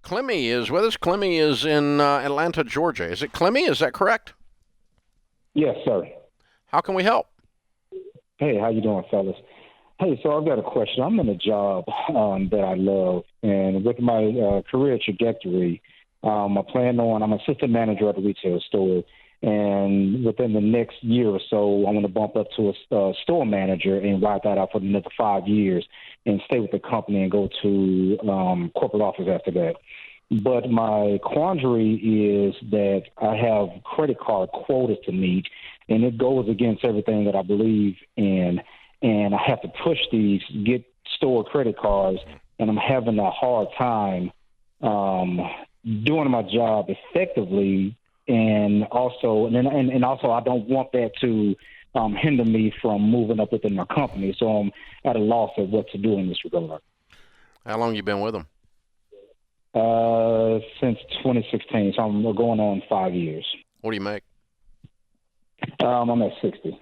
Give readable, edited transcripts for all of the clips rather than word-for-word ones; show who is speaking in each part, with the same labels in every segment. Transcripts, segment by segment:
Speaker 1: Clemmy is with us. Clemmy is in Atlanta, Georgia. Is it Clemmy? Is that correct?
Speaker 2: Yes, sir.
Speaker 1: How can we help?
Speaker 2: Hey, how you doing, fellas? Hey, so I've got a question. I'm in a job that I love, and with my career trajectory, I'm assistant manager at a retail store, and within the next year or so, I want to bump up to a store manager and ride that out for another 5 years and stay with the company and go to corporate office after that. But my quandary is that I have credit card quotas to meet, and it goes against everything that I believe in. And I have to push these, get store credit cards, and I'm having a hard time doing my job effectively. And also I don't want that to hinder me from moving up within my company. So I'm at a loss of what to do in this regard.
Speaker 1: How long you been with them?
Speaker 2: Since 2016, so I'm going on 5 years.
Speaker 1: What do you make?
Speaker 2: I'm at 60.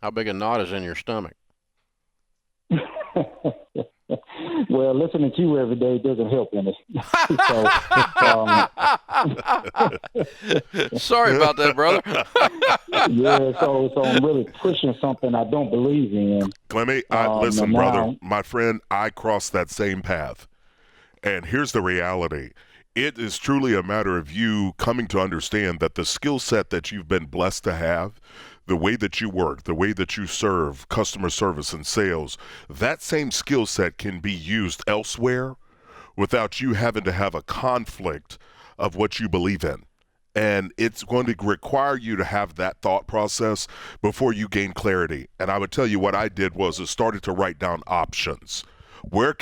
Speaker 1: How big a knot is in your stomach?
Speaker 2: Well, listening to you every day doesn't help any.
Speaker 1: Sorry about that, brother.
Speaker 2: Yeah, so I'm really pushing something I don't believe in.
Speaker 3: Clemmy, listen, brother, my friend, I crossed that same path. And here's the reality. It is truly a matter of you coming to understand that the skill set that you've been blessed to have, the way that you work, the way that you serve customer service and sales, that same skill set can be used elsewhere without you having to have a conflict of what you believe in. And it's going to require you to have that thought process before you gain clarity. And I would tell you what I did was I started to write down options. Where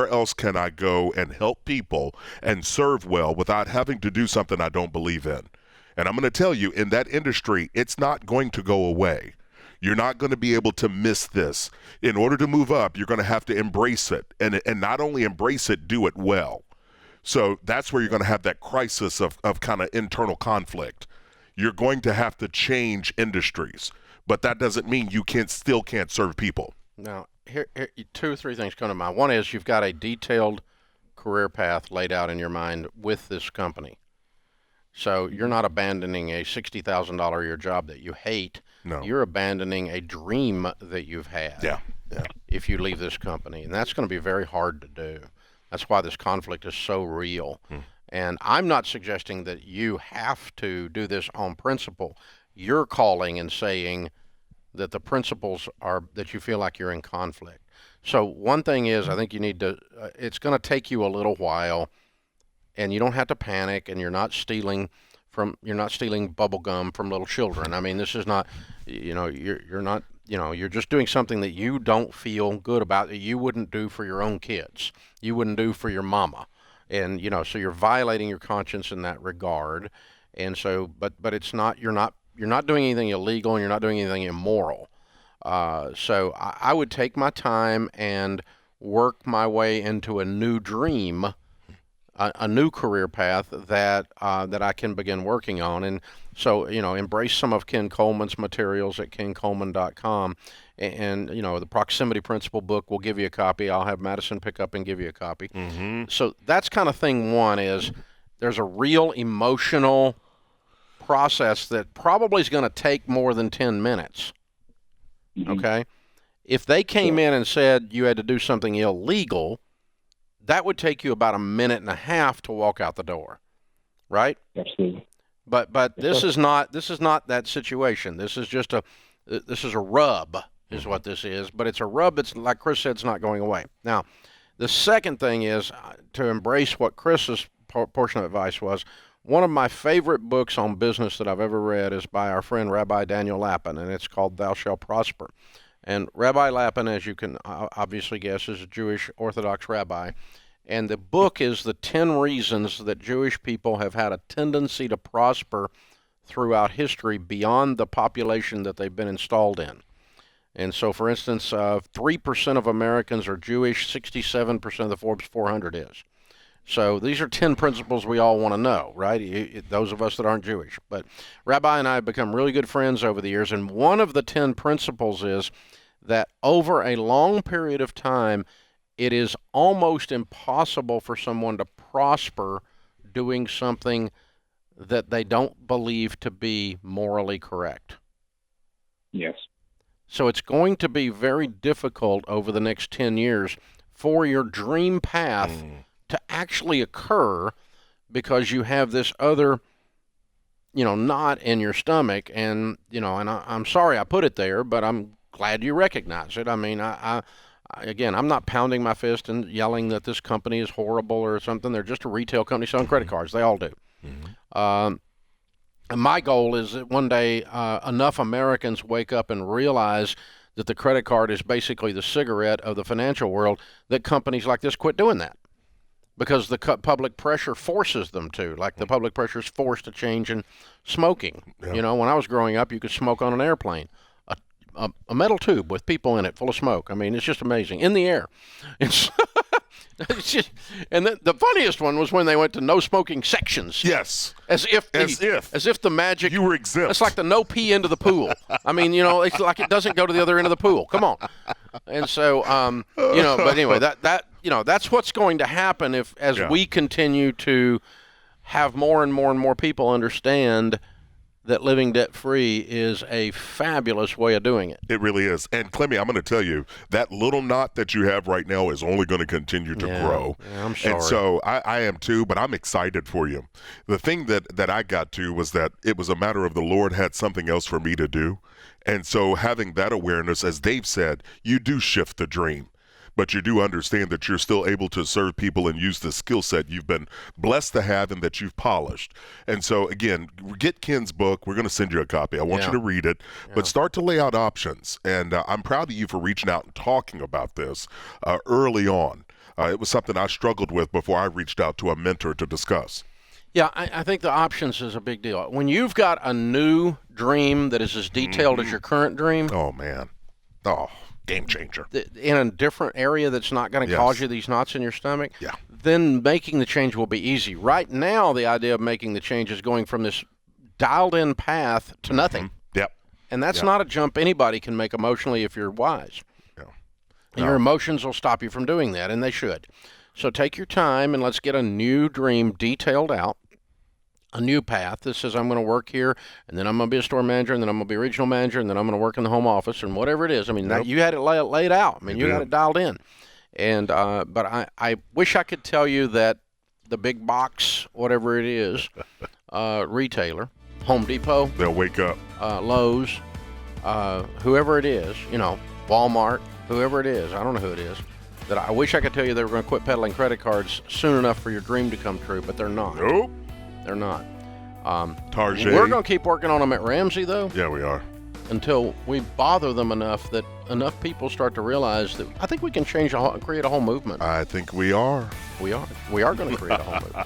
Speaker 3: else can I go and help people and serve well without having to do something I don't believe in? And I'm going to tell you, in that industry, it's not going to go away. You're not going to be able to miss this. In order to move up, you're going to have to embrace it. And not only embrace it, do it well. So that's where you're going to have that crisis of kind of internal conflict. You're going to have to change industries. But that doesn't mean you still can't serve people.
Speaker 1: Now, here 2 or 3 things come to mind. One is you've got a detailed career path laid out in your mind with this company. So you're not abandoning a $60,000 a year job that you hate.
Speaker 3: No.
Speaker 1: You're abandoning a dream that you've had.
Speaker 3: Yeah.
Speaker 1: If you leave this company. And that's going to be very hard to do. That's why this conflict is so real. And I'm not suggesting that you have to do this on principle. You're calling and saying that the principles are that you feel like you're in conflict. So one thing is, I think you need to, it's going to take you a little while, and you don't have to panic, and you're not stealing bubble gum from little children. I mean, this is not, you're just doing something that you don't feel good about, that you wouldn't do for your own kids. You wouldn't do for your mama. And, so you're violating your conscience in that regard. And so, but it's not, you're not doing anything illegal, and you're not doing anything immoral. So I would take my time and work my way into a new dream, a new career path that I can begin working on. And so, embrace some of Ken Coleman's materials at kencoleman.com. And, the Proximity Principle book, will give you a copy. I'll have Madison pick up and give you a copy. So that's kind of thing one is there's a real emotional process that probably is going to take more than 10 minutes. Okay? If they came in and said you had to do something illegal, that would take you about a minute and a half to walk out the door, right?
Speaker 2: Absolutely.
Speaker 1: But this is not that situation. This is just a rub is what this is, but it's a rub that's, like Chris said, it's not going away. Now, the second thing is to embrace what Chris's portion of advice was. One of my favorite books on business that I've ever read is by our friend Rabbi Daniel Lapin, and it's called Thou Shalt Prosper. And Rabbi Lapin, as you can obviously guess, is a Jewish Orthodox rabbi. And the book is the 10 reasons that Jewish people have had a tendency to prosper throughout history beyond the population that they've been installed in. And so, for instance, 3% of Americans are Jewish, 67% of the Forbes 400 is. So these are 10 principles we all want to know, right? Those of us that aren't Jewish. But Rabbi and I have become really good friends over the years, and one of the 10 principles is that over a long period of time, it is almost impossible for someone to prosper doing something that they don't believe to be morally correct.
Speaker 2: Yes.
Speaker 1: So it's going to be very difficult over the next 10 years for your dream path to actually occur, because you have this other, knot in your stomach. And, and I'm sorry I put it there, but I'm glad you recognize it. I mean, again, I'm not pounding my fist and yelling that this company is horrible or something. They're just a retail company selling credit cards. They all do. And my goal is that one day enough Americans wake up and realize that the credit card is basically the cigarette of the financial world, that companies like this quit doing that, because the public pressure forces them to. Like the public pressure is forced a change in smoking. Yeah. When I was growing up, you could smoke on an airplane. A metal tube with people in it full of smoke. I mean, it's just amazing. In the air. It's just, and the funniest one was when they went to no smoking sections.
Speaker 3: Yes.
Speaker 1: As if the magic.
Speaker 3: You were exempt.
Speaker 1: It's like the no pee into the pool. I mean, it's like it doesn't go to the other end of the pool. Come on. And so, but anyway, that's what's going to happen as we continue to have more and more and more people understand that living debt-free is a fabulous way of doing it.
Speaker 3: It really is. And Clemmy, I'm going to tell you, that little knot that you have right now is only going to continue to grow.
Speaker 1: Yeah, I'm sorry.
Speaker 3: And so I am too, but I'm excited for you. The thing that I got to was that it was a matter of the Lord had something else for me to do. And so having that awareness, as Dave said, you do shift the dream. But you do understand that you're still able to serve people and use the skill set you've been blessed to have and that you've polished. And so, again, get Ken's book. We're going to send you a copy. I want you to read it, but start to lay out options. And I'm proud of you for reaching out and talking about this early on. It was something I struggled with before I reached out to a mentor to discuss.
Speaker 1: Yeah, I think the options is a big deal. When you've got a new dream that is as detailed as your current dream.
Speaker 3: Oh, man. Oh, game changer.
Speaker 1: In a different area that's not going to cause you these knots in your stomach, then making the change will be easy. Right now, the idea of making the change is going from this dialed-in path to nothing.
Speaker 3: Yep.
Speaker 1: And that's not a jump anybody can make emotionally if you're wise. And your emotions will stop you from doing that, and they should. So take your time, and let's get a new dream detailed out. A new path that says I'm going to work here, and then I'm going to be a store manager, and then I'm going to be a regional manager, and then I'm going to work in the home office, and whatever it is. I mean, you had it laid out. I mean, you had it dialed in. And but I wish I could tell you that the big box, whatever it is, retailer, Home Depot,
Speaker 3: they'll wake up,
Speaker 1: Lowe's, whoever it is, Walmart, whoever it is, I don't know who it is, that I wish I could tell you they were going to quit peddling credit cards soon enough for your dream to come true, but they're not.
Speaker 3: Nope.
Speaker 1: They're not.
Speaker 3: Target.
Speaker 1: We're going to keep working on them at Ramsey, though.
Speaker 3: Yeah, we are.
Speaker 1: Until we bother them enough that enough people start to realize that I think we can create a whole movement.
Speaker 3: I think we are.
Speaker 1: We are going to create a whole movement.